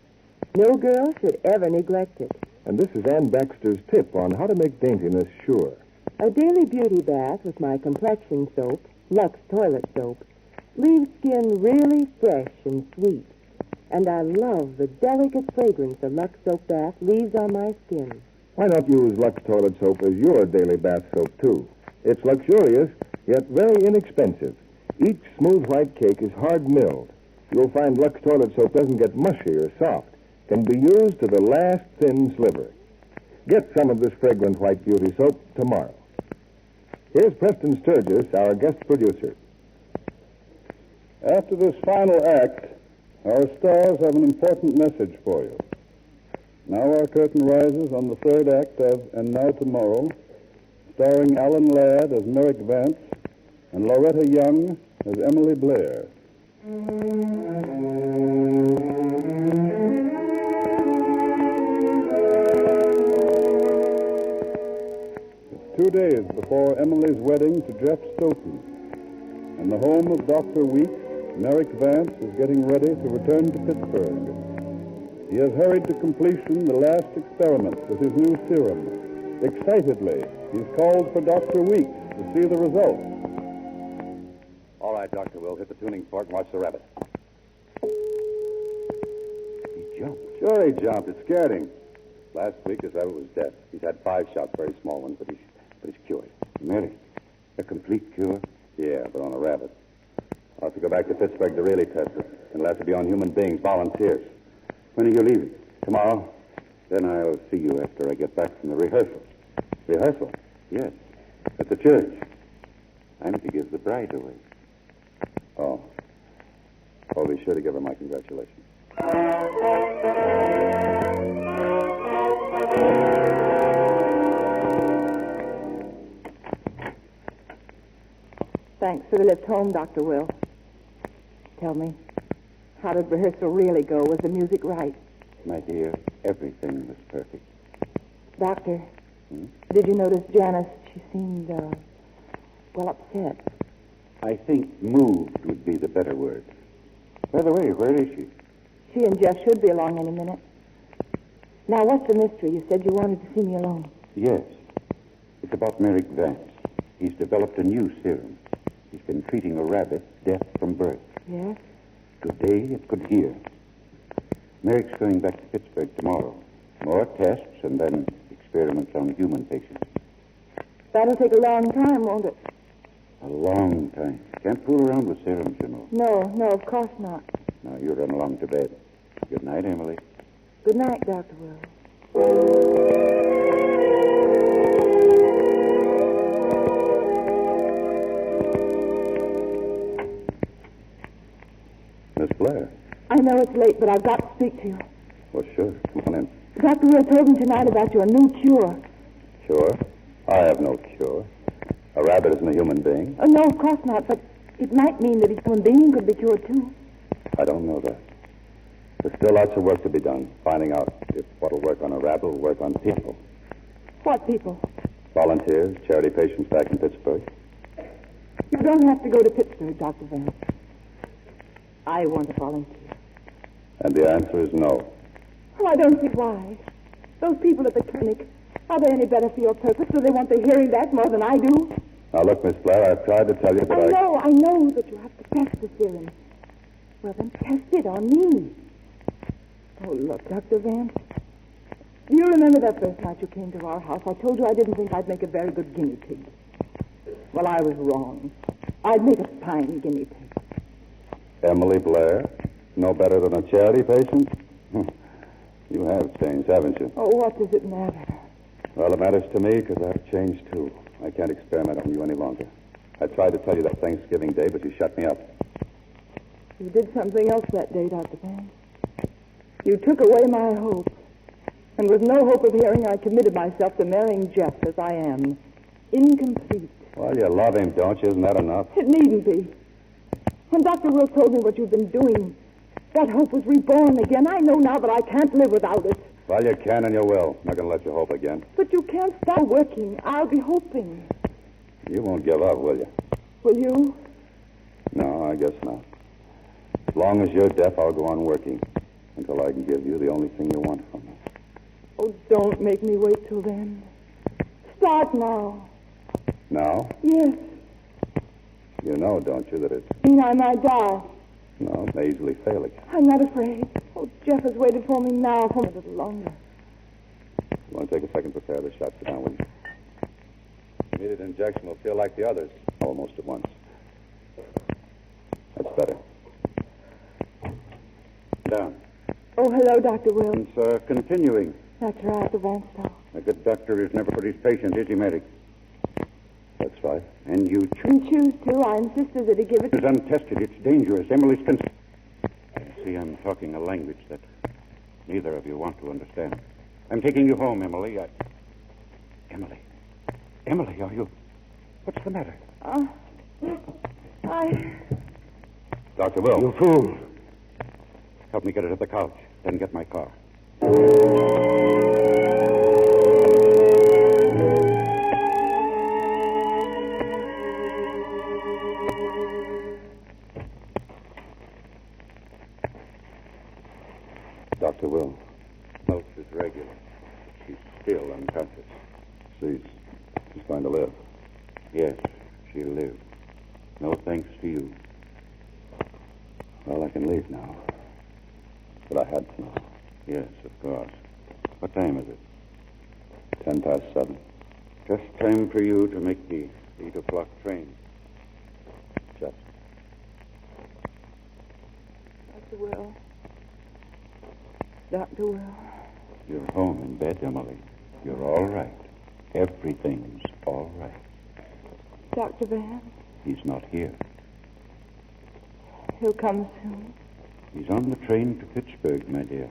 No girl should ever neglect it. And this is Ann Baxter's tip on how to make daintiness sure. A daily beauty bath with my complexion soap, Lux Toilet Soap, leaves skin really fresh and sweet. And I love the delicate fragrance a Lux Soap bath leaves on my skin. Why not use Lux Toilet Soap as your daily bath soap, too? It's luxurious, yet very inexpensive. Each smooth white cake is hard milled. You'll find Lux Toilet Soap doesn't get mushy or soft. Can be used to the last thin sliver. Get some of this fragrant white beauty soap tomorrow. Here's Preston Sturgis, our guest producer. After this final act, our stars have an important message for you. Now our curtain rises on the third act of And Now Tomorrow, starring Alan Ladd as Merrick Vance and Loretta Young as Emily Blair. It's 2 days before Emily's wedding to Jeff Stoughton. In the home of Dr. Weeks, Merrick Vance is getting ready to return to Pittsburgh. He has hurried to completion the last experiment with his new serum. Excitedly, he's called for Dr. Weeks to see the results. All right, Doctor, we'll hit the tuning fork and watch the rabbit. He jumped. Sure he jumped. It scared him. Last week, his rabbit was dead. He's had 5 shots, very small ones, but he's cured. Mary, a complete cure? Yeah, but on a rabbit. I'll have to go back to Pittsburgh to really test it. It'll have to be on human beings, volunteers. When are you leaving? Tomorrow? Then I'll see you after I get back from the rehearsal. Rehearsal? Yes, At the church? I'm to give the bride away. Oh. Oh, be sure to give her my congratulations. Thanks for the lift home, Dr. Will. Tell me, how did rehearsal really go? Was the music right? My dear, everything was perfect. Doctor, did you notice Janice? She seemed, upset. I think moved would be the better word. By the way, where is she? She and Jeff should be along any minute. Now, what's the mystery? You said you wanted to see me alone. Yes. It's about Merrick Vance. He's developed a new serum. He's been treating a rabbit deaf from birth. Yes? Today it could hear. Merrick's going back to Pittsburgh tomorrow. More tests and then experiments on human patients. That'll take a long time, won't it? A long time. Can't fool around with serums, you know. No, of course not. Now, you run along to bed. Good night, Emily. Good night, Dr. Will. Miss Blair. I know it's late, but I've got to speak to you. Well, sure. Come on in. Dr. Will told me tonight about your new cure. Sure. I have no cure. A rabbit isn't a human being. Oh, no, of course not, but it might mean that a human being could be cured, too. I don't know that. There's still lots of work to be done, finding out if what'll work on a rabbit will work on people. What people? Volunteers, charity patients back in Pittsburgh. You don't have to go to Pittsburgh, Dr. Vance. I want to volunteer. And the answer is no. Oh, I don't see why. Those people at the clinic, are they any better for your purpose? Do they want the hearing back more than I do? Now, look, Miss Blair, I've tried to tell you that I know that you have to test the serum. Well, then test it on me. Oh, look, Dr. Vance. Do you remember that first night you came to our house? I told you I didn't think I'd make a very good guinea pig. Well, I was wrong. I'd make a fine guinea pig. Emily Blair, no better than a charity patient? You have changed, haven't you? Oh, what does it matter? Well, it matters to me because I've changed, too. I can't experiment on you any longer. I tried to tell you that Thanksgiving Day, but you shut me up. You did something else that day, Dr. Vance. You took away my hope. And with no hope of hearing, I committed myself to marrying Jeff as I am. Incomplete. Well, you love him, don't you? Isn't that enough? It needn't be. When Dr. Will told me what you've been doing, that hope was reborn again. I know now that I can't live without it. Well, you can and you will. I'm not going to let you hope again. But you can't stop working. I'll be hoping. You won't give up, will you? Will you? No, I guess not. As long as you're deaf, I'll go on working until I can give you the only thing you want from me. Oh, don't make me wait till then. Start now. Now? Yes. You know, don't you, that it's... I might die. No, it may easily fail again. I'm not afraid. Oh, Jeff has waited for me now for a little longer. You want to take a second to prepare the shot? Sit down, will you? Immediate injection will feel like the others, almost at once. That's better. Down. Oh, hello, Dr. Will. It's continuing. That's right, the Vance stuff. A good doctor is never for his patient, is he, Merrick? That's right. And you choose to. I insisted that he give it... It's untested. It's dangerous. Emily's concerned. See, I'm talking a language that neither of you want to understand. I'm taking you home, Emily. Emily, are you... What's the matter? Dr. Will. You fool. Help me get her to the couch, then get my car. still unconscious. She's going to live. Yes, she'll live. No thanks to you. Well, I can leave now. But I had to know. Yes, of course. What time is it? 7:10. Just time for you to make the 8 o'clock train. Just. Dr. Will. Dr. Will. You're home in bed, Emily. You're all right. Everything's all right. Dr. Van? He's not here. He'll come soon. He's on the train to Pittsburgh, my dear.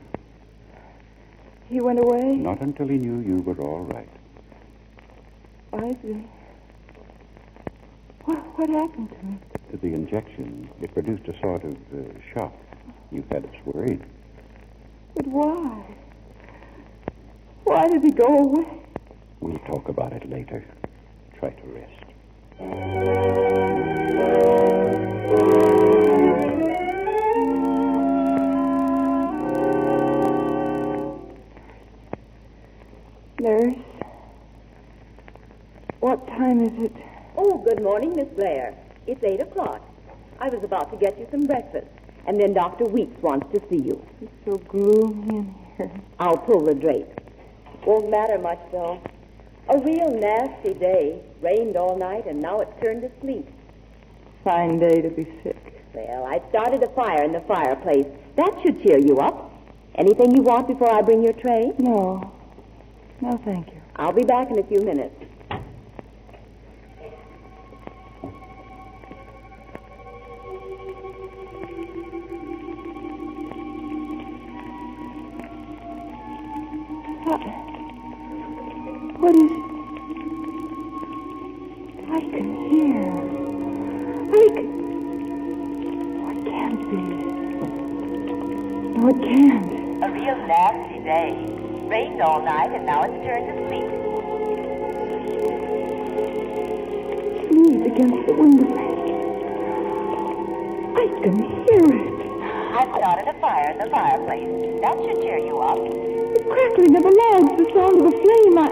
He went away? Not until he knew you were all right. I see. What happened to me? To the injection, it produced a sort of shock. You had us worried. But why? Why did he go away? We'll talk about it later. Try to rest. Nurse, what time is it? Oh, good morning, Miss Blair. It's 8 o'clock. I was about to get you some breakfast. And then Dr. Weeks wants to see you. It's so gloomy in here. I'll pull the drape. Won't matter much, though. A real nasty day. Rained all night, and now it's turned to sleet. Fine day to be sick. Well, I started a fire in the fireplace. That should cheer you up. Anything you want before I bring your tray? No. No, thank you. I'll be back in a few minutes. What is it? I can hear. Oh, it can't be. No, it can't. A real nasty day. Rained all night, and now it's turned to sleet. Sneeze against the window. I can hear it. I've started a fire in the fireplace. That should cheer you up. The crackling of the logs, the sound of the flame, my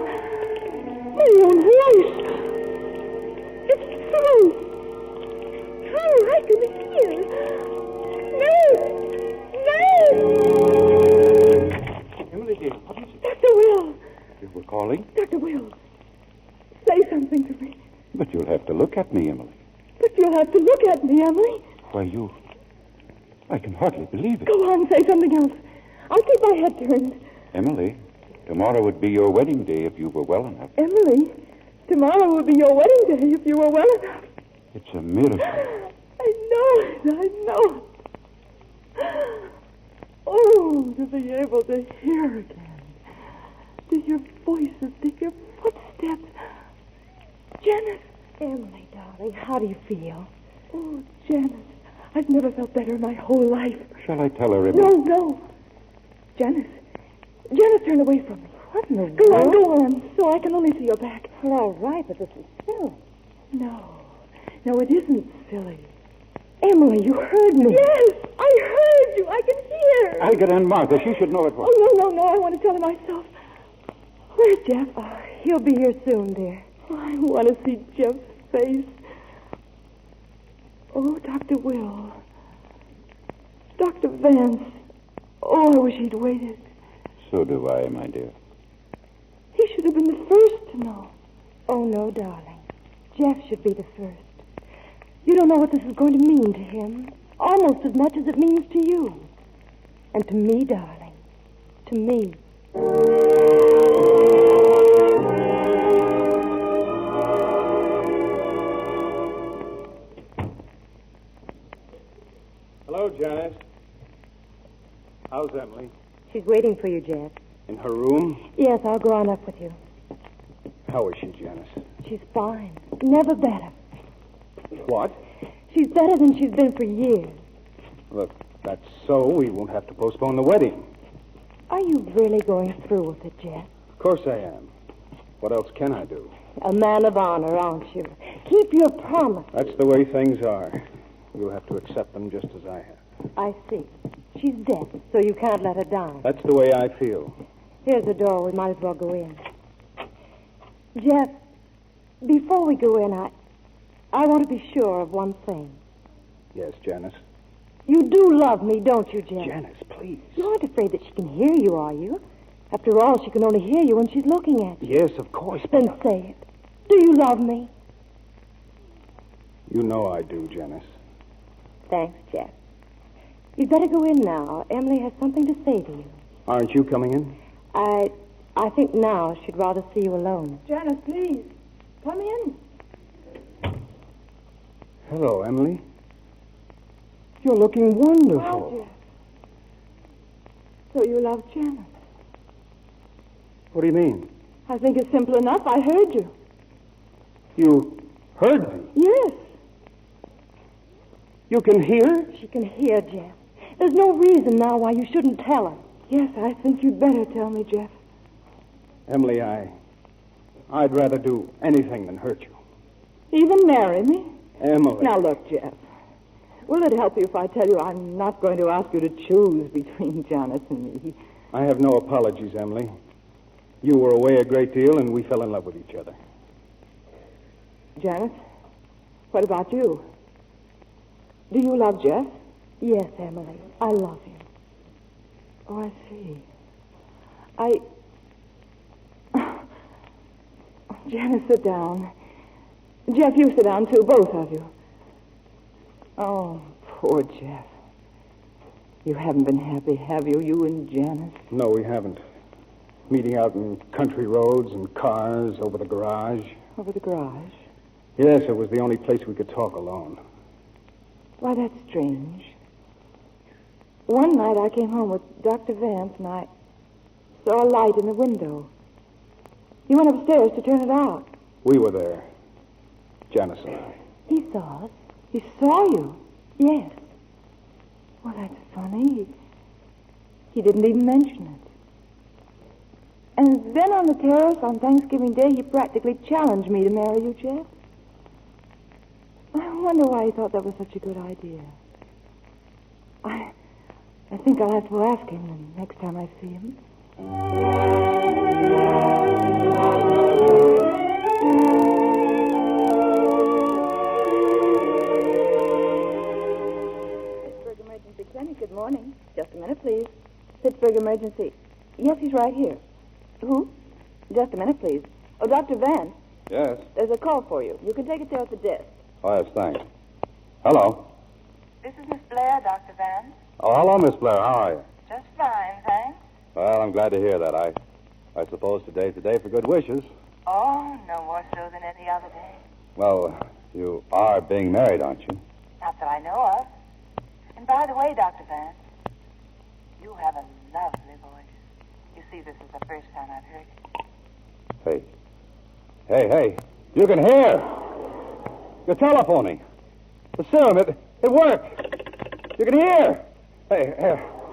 own voice. It's true. True, I can hear. No! Emily, dear, what is it? Dr. Will! You were calling? Dr. Will, say something to me. But you'll have to look at me, Emily. But you'll have to look at me, Emily. Why, I can hardly believe it. Go on, say something else. I'll keep my head turned. Emily, tomorrow would be your wedding day if you were well enough. Emily, tomorrow would be your wedding day if you were well enough. It's a miracle. I know it. Oh, to be able to hear again. To hear voices, to hear footsteps. Janice. Emily, darling, how do you feel? Oh, Janice, I've never felt better in my whole life. Shall I tell her, Emily? No. Janice, turn away from me. What in the world? Go on, so I can only see your back. Well, all right, but this is silly. No, it isn't silly. Emily, you heard me. Yes, I heard you. I can hear. I'll get Aunt Martha. She should know it was. Oh, no. I want to tell her myself. Where's Jeff? He'll be here soon, dear. Oh, I want to see Jeff's face. Oh, Dr. Will. Dr. Vance. Oh, I wish he'd waited. So do I, my dear. He should have been the first to know. Oh, no, darling. Jeff should be the first. You don't know what this is going to mean to him. Almost as much as it means to you. And to me, darling. To me. Hello, Janice. How's Emily? She's waiting for you, Jeff. In her room? Yes, I'll go on up with you. How is she, Janice? She's fine. Never better. What? She's better than she's been for years. Look, that's so we won't have to postpone the wedding. Are you really going through with it, Jeff? Of course I am. What else can I do? A man of honor, aren't you? Keep your promise. That's the way things are. You'll have to accept them just as I have. I see. She's dead, so you can't let her die. That's the way I feel. Here's the door. We might as well go in. Jeff, before we go in, I want to be sure of one thing. Yes, Janice. You do love me, don't you, Jeff? Janice, please. You aren't afraid that she can hear you, are you? After all, she can only hear you when she's looking at you. Yes, of course. Then say it. Do you love me? You know I do, Janice. Thanks, Jeff. You'd better go in now. Emily has something to say to you. Aren't you coming in? I think now she'd rather see you alone. Janice, please. Come in. Hello, Emily. You're looking wonderful. Oh, Jeff. So you love Janice? What do you mean? I think it's simple enough. I heard you. You heard me? Yes. You can hear? She can hear, Jeff. There's no reason now why you shouldn't tell her. Yes, I think you'd better tell me, Jeff. Emily, I'd rather do anything than hurt you. Even marry me? Emily. Now, look, Jeff. Will it help you if I tell you I'm not going to ask you to choose between Janice and me? I have no apologies, Emily. You were away a great deal, and we fell in love with each other. Janice, what about you? Do you love Jeff? Yes, Emily. I love him. Oh, I see. Janice, sit down. Jeff, you sit down, too, both of you. Oh, poor Jeff. You haven't been happy, have you, you and Janice? No, we haven't. Meeting out in country roads and cars over the garage. Over the garage? Yes, it was the only place we could talk alone. Why, that's strange. One night I came home with Dr. Vance and I saw a light in the window. You went upstairs to turn it out. We were there. Janice and I. He saw us. He saw you? Yes. Well, that's funny. He didn't even mention it. And then on the terrace on Thanksgiving Day, he practically challenged me to marry you, Jeff. I wonder why he thought that was such a good idea. I think I'll have to ask him the next time I see him. Pittsburgh Emergency Clinic, good morning. Just a minute, please. Pittsburgh Emergency. Yes, he's right here. Who? Just a minute, please. Oh, Dr. Vance. Yes. There's a call for you. You can take it there at the desk. Oh, yes, thanks. Hello. This is Miss Blair, Dr. Vance. Oh, hello, Miss Blair. How are you? Just fine, thanks. Well, I'm glad to hear that. I suppose today's the day for good wishes. Oh, no more so than any other day. Well, you are being married, aren't you? Not that I know of. And by the way, Dr. Vance, you have a lovely voice. You see, this is the first time I've heard it. Hey. You can hear. You're telephoning. The serum, it worked. You can hear. Hey.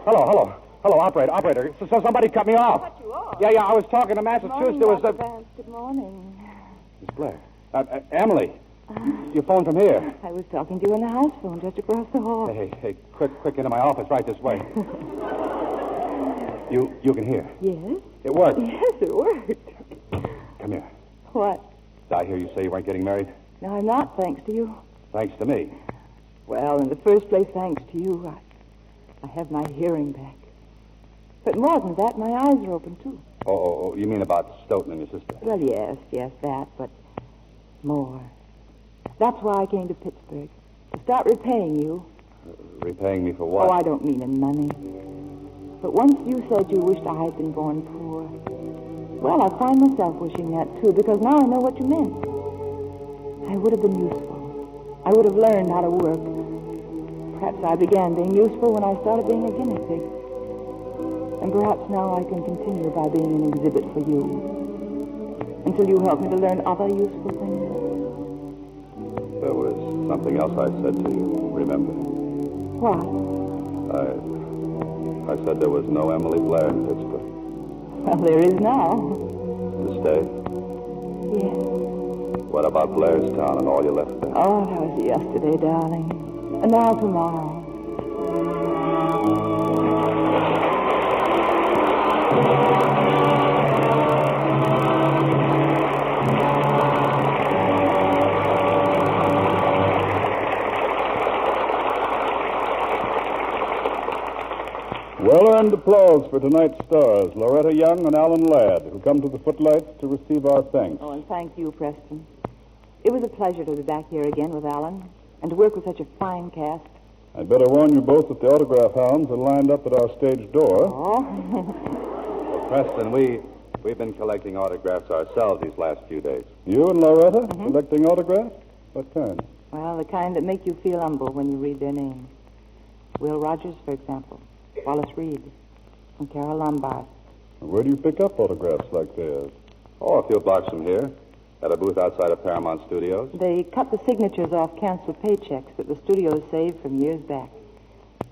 Hello, operator. So somebody cut me off. Cut you off? Yeah, I was talking to Massachusetts. Good morning, Dr. Vance. Good morning. Miss Blair. Emily. You phoned from here. I was talking to you on the house phone just across the hall. Hey, quick into my office right this way. You can hear. Yes? It worked. Yes, it worked. Come here. What? Did I hear you say you weren't getting married? No, I'm not, thanks to you. Thanks to me. Well, in the first place, thanks to you, I have my hearing back. But more than that, my eyes are open, too. Oh, you mean about Stoughton and your sister? Well, yes, that, but more. That's why I came to Pittsburgh, to start repaying you. Repaying me for what? Oh, I don't mean in money. But once you said you wished I had been born poor. Well, I find myself wishing that, too, because now I know what you meant. I would have been useful. I would have learned how to work. Perhaps I began being useful when I started being a guinea pig. And perhaps now I can continue by being an exhibit for you. Until you help me to learn other useful things. There was something else I said to you, remember? What? I said there was no Emily Blair in Pittsburgh. Well, there is now. To stay? Yes. What about Blairstown and all you left there? Oh, that was yesterday, darling. And now tomorrow. applause for tonight's stars, Loretta Young and Alan Ladd, who come to the Footlights to receive our thanks. Oh, and thank you, Preston. It was a pleasure to be back here again with Alan and to work with such a fine cast. I'd better warn you both that the autograph hounds are lined up at our stage door. Oh. Well, Preston, we've been collecting autographs ourselves these last few days. You and Loretta collecting autographs? What kind? Well, the kind that make you feel humble when you read their names. Will Rogers, for example. Wallace Reed. And Carol Lombard. Where do you pick up autographs like theirs? Oh, a few blocks from here. At a booth outside of Paramount Studios. They cut the signatures off canceled paychecks that the studios saved from years back.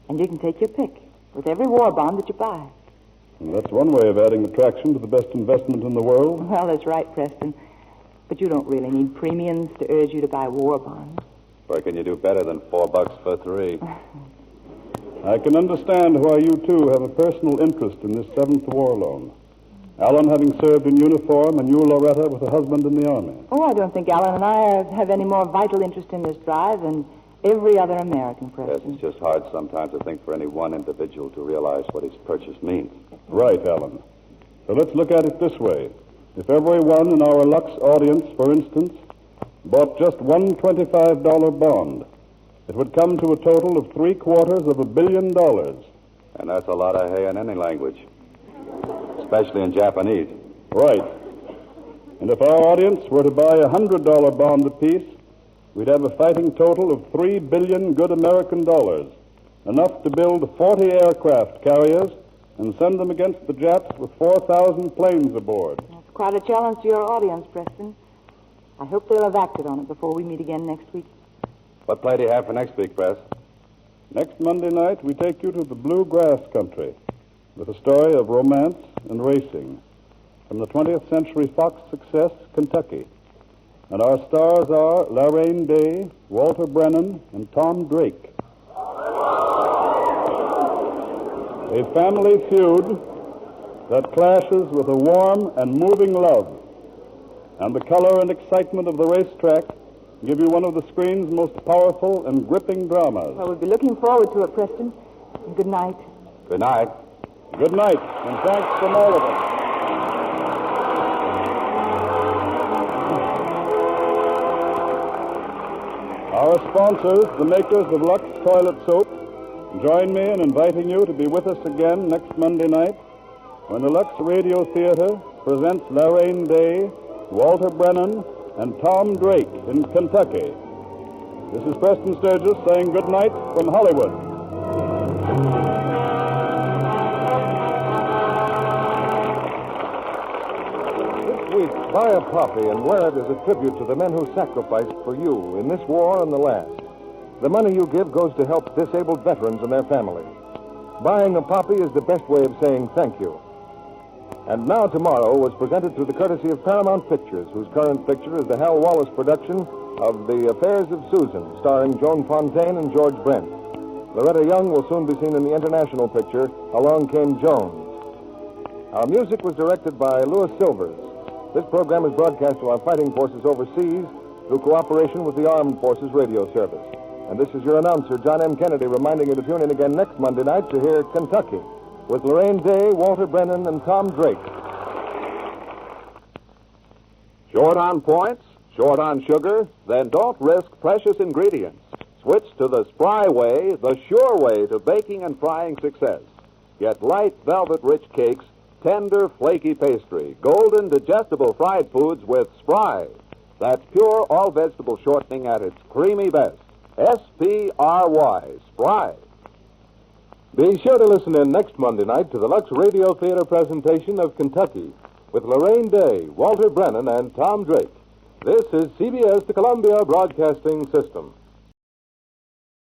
And you can take your pick with every war bond that you buy. And that's one way of adding attraction to the best investment in the world. Well, that's right, Preston. But you don't really need premiums to urge you to buy war bonds. Where can you do better than $4 for 3? I can understand why you two have a personal interest in this 7th war loan. Alan having served in uniform, and you, Loretta, with a husband in the Army. Oh, I don't think Alan and I have any more vital interest in this drive than every other American, Yes, Preston. it's just hard sometimes to think for any one individual to realize what his purchase means. Right, Alan. So let's look at it this way. If everyone in our Lux audience, for instance, bought just one $25 bond, it would come to a total of $750 million. And that's a lot of hay in any language, especially in Japanese. Right. And if our audience were to buy a $100 bond apiece, we'd have a fighting total of $3 billion good American dollars, enough to build 40 aircraft carriers and send them against the Japs with 4,000 planes aboard. That's quite a challenge to your audience, Preston. I hope they'll have acted on it before we meet again next week. What play do you have for next week, Press? Next Monday night, we take you to the bluegrass country with a story of romance and racing from the 20th Century Fox success, Kentucky. And our stars are Laraine Day, Walter Brennan, and Tom Drake. A family feud that clashes with a warm and moving love. And the color and excitement of the racetrack give you one of the screen's most powerful and gripping dramas. Well, we'll be looking forward to it, Preston. And good night. Good night. Good night, and thanks from all of us. Our sponsors, the makers of Lux Toilet Soap, join me in inviting you to be with us again next Monday night when the Lux Radio Theatre presents Laraine Day, Walter Brennan, and Tom Drake in Kentucky. This is Preston Sturgis saying good night from Hollywood. This week, buy a poppy and wear it as a tribute to the men who sacrificed for you in this war and the last. The money you give goes to help disabled veterans and their families. Buying a poppy is the best way of saying thank you. And Now Tomorrow was presented through the courtesy of Paramount Pictures, whose current picture is the Hal Wallace production of The Affairs of Susan, starring Joan Fontaine and George Brent. Loretta Young will soon be seen in the international picture, Along Came Jones. Our music was directed by Louis Silvers. This program is broadcast to our fighting forces overseas through cooperation with the Armed Forces Radio Service. And this is your announcer, John M. Kennedy, reminding you to tune in again next Monday night to hear Kentucky with Laraine Day, Walter Brennan, and Tom Drake. Short on points? Short on sugar? Then don't risk precious ingredients. Switch to the Spry way, the sure way to baking and frying success. Get light, velvet-rich cakes, tender, flaky pastry, golden, digestible fried foods with Spry. That's pure all-vegetable shortening at its creamy best. S-P-R-Y, Spry. Be sure to listen in next Monday night to the Lux Radio Theatre presentation of Kentucky with Laraine Day, Walter Brennan, and Tom Drake. This is CBS, the Columbia Broadcasting System.